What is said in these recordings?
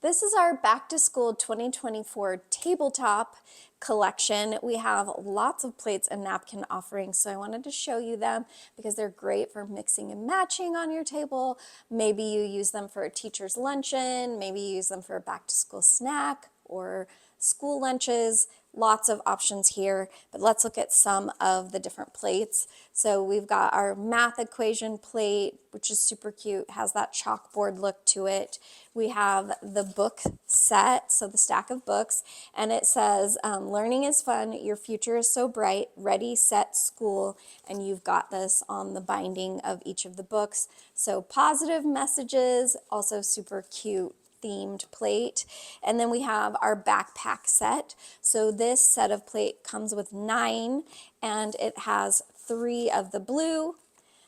This is our Back to School 2024 tabletop collection. We have lots of plates and napkin offerings, so I wanted to show you them because they're great for mixing and matching on your table. Maybe you use them for a teacher's luncheon, maybe you use them for a back to school snack or school lunches. Lots of options here, but let's look at some of the different plates. So we've got our math equation plate, which is super cute, has that chalkboard look to it. We have the book set, so the stack of books, and it says, learning is fun, your future is so bright, ready, set, school, and you've got this on the binding of each of the books. So positive messages, also super cute themed plate. And then we have our backpack set. So this set of plate comes with 9, and it has 3 of the blue,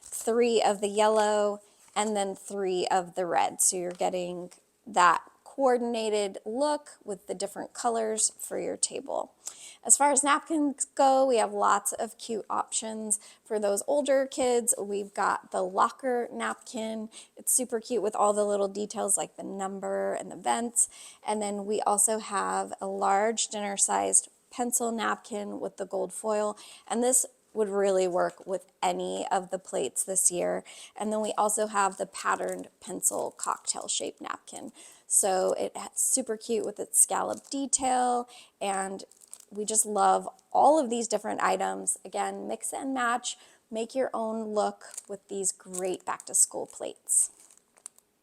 3 of the yellow, and then 3 of the red. So you're getting that coordinated look with the different colors for your table. As far as napkins go, we have lots of cute options. For those older kids, we've got the locker napkin. It's super cute with all the little details like the number and the vents. And then we also have a large dinner-sized pencil napkin with the gold foil. And this would really work with any of the plates this year. And then we also have the patterned pencil cocktail shaped napkin. So it's super cute with its scalloped detail, and we just love all of these different items. Again, mix and match, make your own look with these great back to school plates.